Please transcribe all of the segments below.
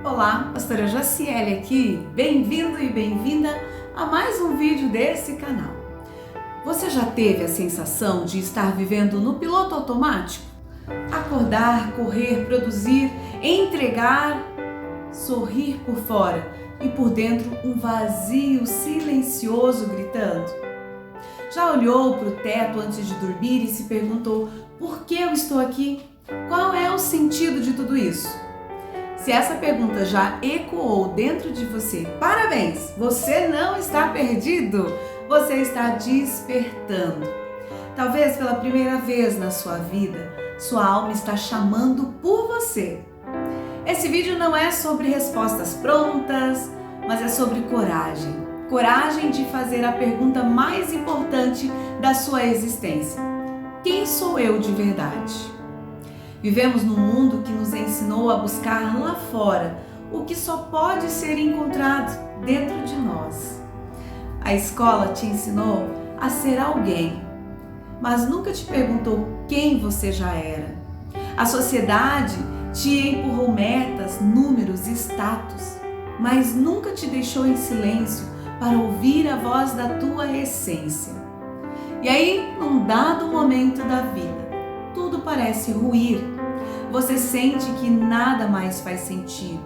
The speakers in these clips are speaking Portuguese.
Olá, pastora Jaciele aqui, bem-vindo e bem-vinda a mais um vídeo desse canal. Você já teve a sensação de estar vivendo no piloto automático? Acordar, correr, produzir, entregar, sorrir por fora e por dentro um vazio silencioso gritando? Já olhou para o teto antes de dormir e se perguntou: por que eu estou aqui? Qual é o sentido de tudo isso? Se essa pergunta já ecoou dentro de você, parabéns! Você não está perdido, você está despertando. Talvez pela primeira vez na sua vida, sua alma está chamando por você. Esse vídeo não é sobre respostas prontas, mas é sobre coragem. Coragem de fazer a pergunta mais importante da sua existência: quem sou eu de verdade? Vivemos num mundo que nos ensinou a buscar lá fora o que só pode ser encontrado dentro de nós. A escola te ensinou a ser alguém, mas nunca te perguntou quem você já era. A sociedade te empurrou metas, números, status, mas nunca te deixou em silêncio para ouvir a voz da tua essência. E aí, num dado momento da vida, tudo parece ruir. Você sente que nada mais faz sentido.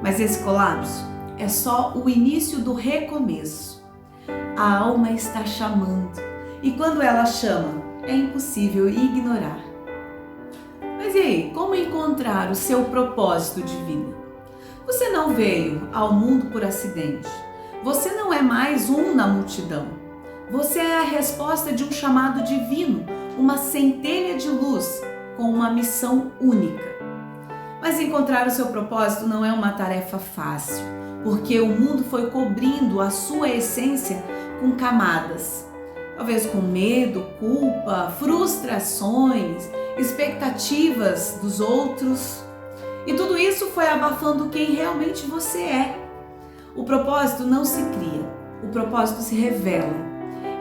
Mas esse colapso é só o início do recomeço. A alma está chamando, e quando ela chama, é impossível ignorar. Mas e aí, como encontrar o seu propósito de vida? Você não veio ao mundo por acidente. Você não é mais um na multidão. Você é a resposta de um chamado divino, uma centelha de luz com uma missão única. Mas encontrar o seu propósito não é uma tarefa fácil, porque o mundo foi cobrindo a sua essência com camadas. Talvez com medo, culpa, frustrações, expectativas dos outros. E tudo isso foi abafando quem realmente você é. O propósito não se cria, o propósito se revela.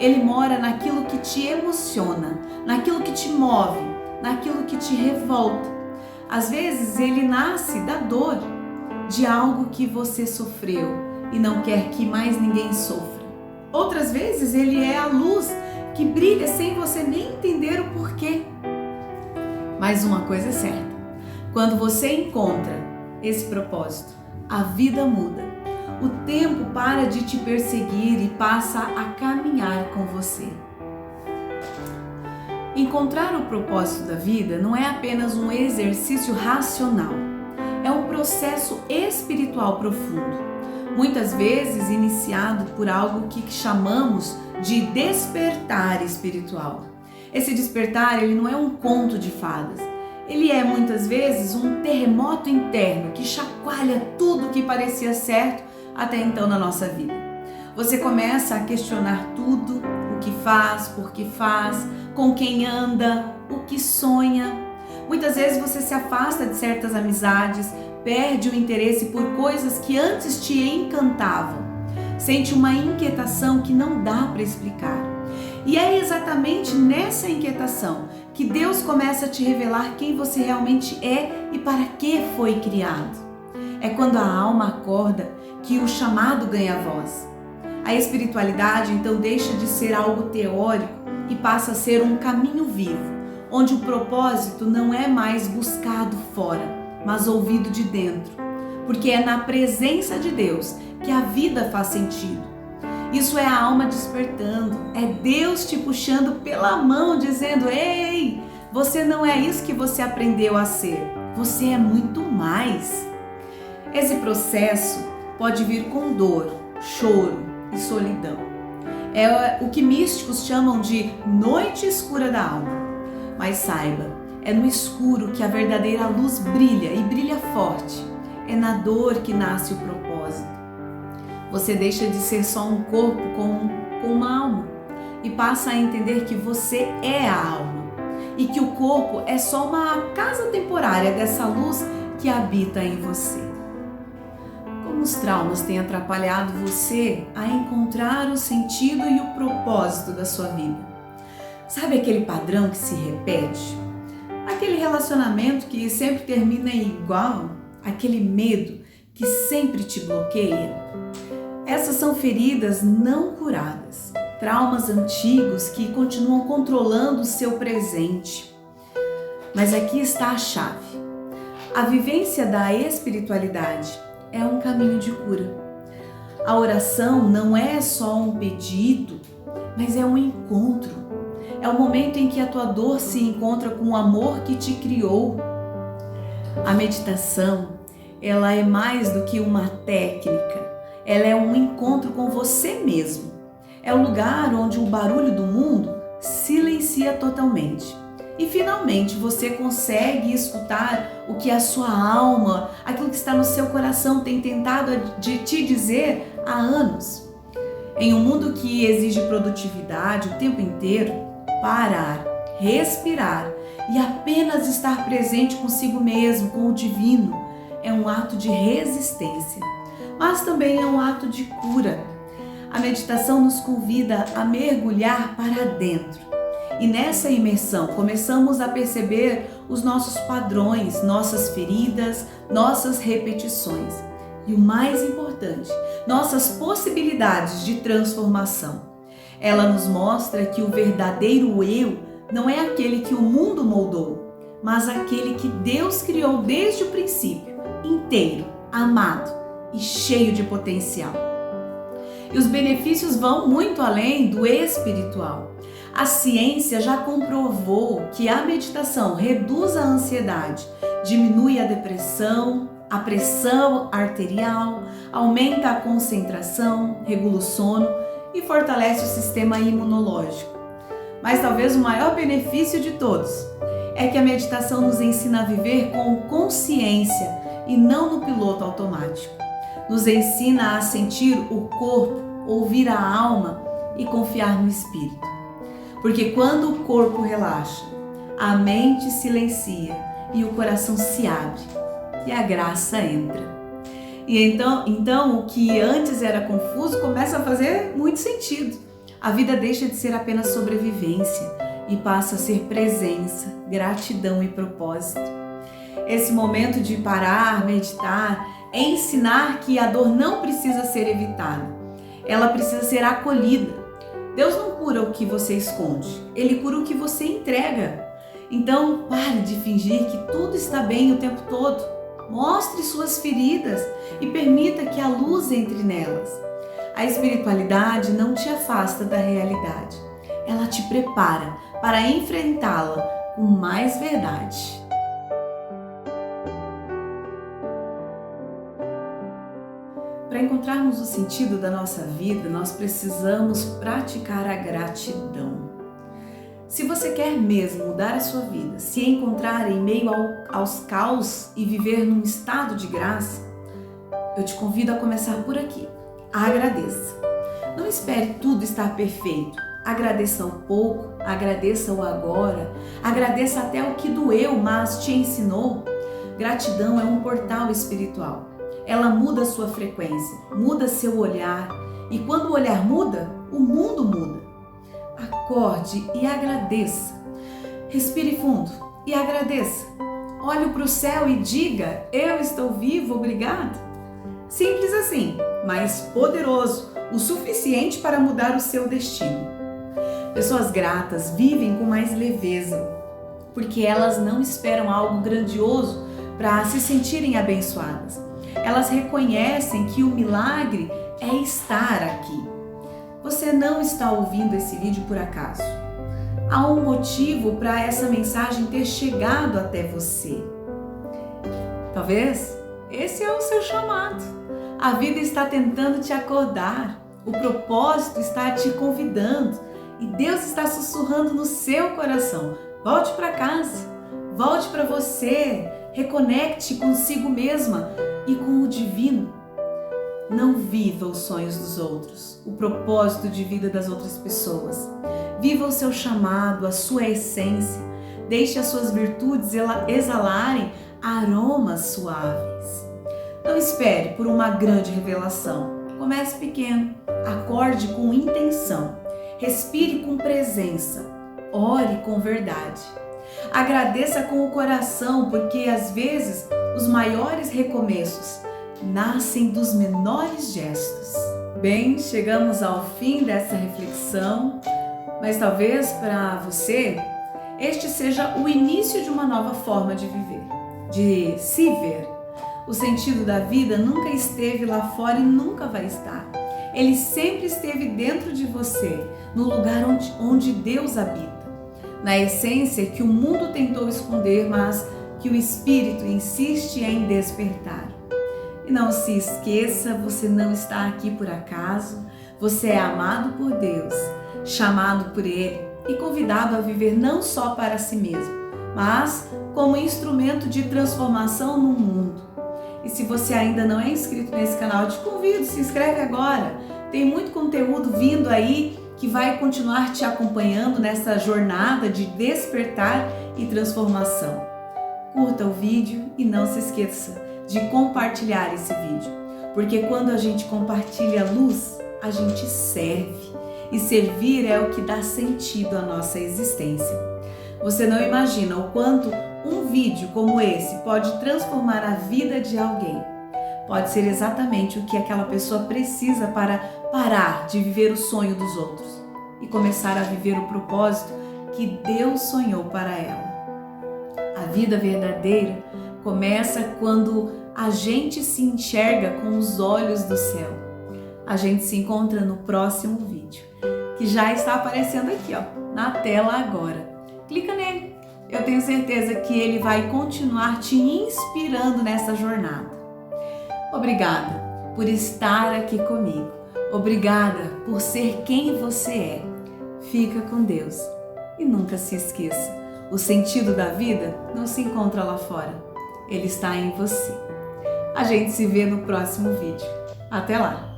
Ele mora naquilo que te emociona, naquilo que te move, naquilo que te revolta. Às vezes ele nasce da dor, de algo que você sofreu e não quer que mais ninguém sofra. Outras vezes ele é a luz que brilha sem você nem entender o porquê. Mas uma coisa é certa: quando você encontra esse propósito, a vida muda. O tempo para de te perseguir e passa a caminhar com você. Encontrar o propósito da vida não é apenas um exercício racional, é um processo espiritual profundo, muitas vezes iniciado por algo que chamamos de despertar espiritual. Esse despertar, ele não é um conto de fadas, ele é muitas vezes um terremoto interno que chacoalha tudo que parecia certo até então na nossa vida. Você começa a questionar tudo, o que faz, por que faz, com quem anda, o que sonha. Muitas vezes você se afasta de certas amizades, perde o interesse por coisas que antes te encantavam. Sente uma inquietação que não dá para explicar. E é exatamente nessa inquietação que Deus começa a te revelar quem você realmente é e para que foi criado. É quando a alma acorda que o chamado ganha voz. A espiritualidade então deixa de ser algo teórico e passa a ser um caminho vivo, onde o propósito não é mais buscado fora, mas ouvido de dentro, porque é na presença de Deus que a vida faz sentido. Isso é a alma despertando, é Deus te puxando pela mão, dizendo: ei, você não é isso que você aprendeu a ser, você é muito mais. Esse processo pode vir com dor, choro e solidão. É o que místicos chamam de noite escura da alma. Mas saiba, é no escuro que a verdadeira luz brilha e brilha forte. É na dor que nasce o propósito. Você deixa de ser só um corpo com uma alma e passa a entender que você é a alma e que o corpo é só uma casa temporária dessa luz que habita em você. Como os traumas têm atrapalhado você a encontrar o sentido e o propósito da sua vida? Sabe aquele padrão que se repete? Aquele relacionamento que sempre termina igual? aquele medo que sempre te bloqueia? Essas são feridas não curadas, traumas antigos que continuam controlando o seu presente. Mas aqui está a chave. A vivência da espiritualidade é um caminho de cura. A oração não é só um pedido, mas é um encontro. É o momento em que a tua dor se encontra com o amor que te criou. A meditação, ela é mais do que uma técnica. Ela é um encontro com você mesmo. É o lugar onde o barulho do mundo silencia totalmente. E finalmente você consegue escutar o que a sua alma, aquilo que está no seu coração tem tentado de te dizer há anos. Em um mundo que exige produtividade o tempo inteiro, parar, respirar e apenas estar presente consigo mesmo, com o divino, é um ato de resistência, mas também é um ato de cura. A meditação nos convida a mergulhar para dentro. E nessa imersão começamos a perceber os nossos padrões, nossas feridas, nossas repetições. E o mais importante, nossas possibilidades de transformação. Ela nos mostra que o verdadeiro eu não é aquele que o mundo moldou, mas aquele que Deus criou desde o princípio, inteiro, amado e cheio de potencial. E os benefícios vão muito além do espiritual. A ciência já comprovou que a meditação reduz a ansiedade, diminui a depressão, a pressão arterial, aumenta a concentração, regula o sono e fortalece o sistema imunológico. Mas talvez o maior benefício de todos é que a meditação nos ensina a viver com consciência e não no piloto automático. Nos ensina a sentir o corpo, ouvir a alma e confiar no espírito. Porque quando o corpo relaxa, a mente silencia e o coração se abre e a graça entra. E então o que antes era confuso começa a fazer muito sentido. A vida deixa de ser apenas sobrevivência e passa a ser presença, gratidão e propósito. Esse momento de parar, meditar, é ensinar que a dor não precisa ser evitada. Ela precisa ser acolhida. Deus não cura o que você esconde, Ele cura o que você entrega. Então, pare de fingir que tudo está bem o tempo todo. Mostre suas feridas e permita que a luz entre nelas. A espiritualidade não te afasta da realidade. Ela te prepara para enfrentá-la com mais verdade. Para encontrarmos o sentido da nossa vida, nós precisamos praticar a gratidão. Se você quer mesmo mudar a sua vida, se encontrar em meio aos caos e viver num estado de graça, eu te convido a começar por aqui. Agradeça. Não espere tudo estar perfeito. Agradeça o pouco, agradeça o agora, agradeça até o que doeu, mas te ensinou. Gratidão é um portal espiritual. Ela muda a sua frequência, muda seu olhar, e quando o olhar muda, o mundo muda. Acorde e agradeça. Respire fundo e agradeça. Olhe para o céu e diga: eu estou vivo, obrigado. Simples assim, mas poderoso, o suficiente para mudar o seu destino. Pessoas gratas vivem com mais leveza, porque elas não esperam algo grandioso para se sentirem abençoadas. Elas reconhecem que o milagre é estar aqui. Você não está ouvindo esse vídeo por acaso. Há um motivo para essa mensagem ter chegado até você. Talvez esse é o seu chamado. A vida está tentando te acordar. O propósito está te convidando. E Deus está sussurrando no seu coração. Volte para casa. Volte para você. Reconecte consigo mesma e com o divino. Não viva os sonhos dos outros, o propósito de vida das outras pessoas. Viva o seu chamado, a sua essência. Deixe as suas virtudes exalarem aromas suaves. Não espere por uma grande revelação. Comece pequeno, acorde com intenção, respire com presença, ore com verdade. Agradeça com o coração, porque às vezes os maiores recomeços nascem dos menores gestos. Bem, chegamos ao fim dessa reflexão, mas talvez para você este seja o início de uma nova forma de viver, de se ver. O sentido da vida nunca esteve lá fora e nunca vai estar. Ele sempre esteve dentro de você, no lugar onde Deus habita. Na essência que o mundo tentou esconder, mas que o Espírito insiste em despertar. E não se esqueça, você não está aqui por acaso, você é amado por Deus, chamado por Ele e convidado a viver não só para si mesmo, mas como instrumento de transformação no mundo. E se você ainda não é inscrito nesse canal, eu te convido, se inscreve agora. Tem muito conteúdo vindo aí que vai continuar te acompanhando nessa jornada de despertar e transformação. Curta o vídeo e não se esqueça de compartilhar esse vídeo, porque quando a gente compartilha a luz, a gente serve. E servir é o que dá sentido à nossa existência. Você não imagina o quanto um vídeo como esse pode transformar a vida de alguém. Pode ser exatamente o que aquela pessoa precisa para parar de viver o sonho dos outros e começar a viver o propósito que Deus sonhou para ela. A vida verdadeira começa quando a gente se enxerga com os olhos do céu. A gente se encontra no próximo vídeo, que já está aparecendo aqui, na tela agora. Clica nele. Eu tenho certeza que ele vai continuar te inspirando nessa jornada. Obrigada por estar aqui comigo. Obrigada por ser quem você é. Fica com Deus e nunca se esqueça, o sentido da vida não se encontra lá fora. Ele está em você. A gente se vê no próximo vídeo. Até lá!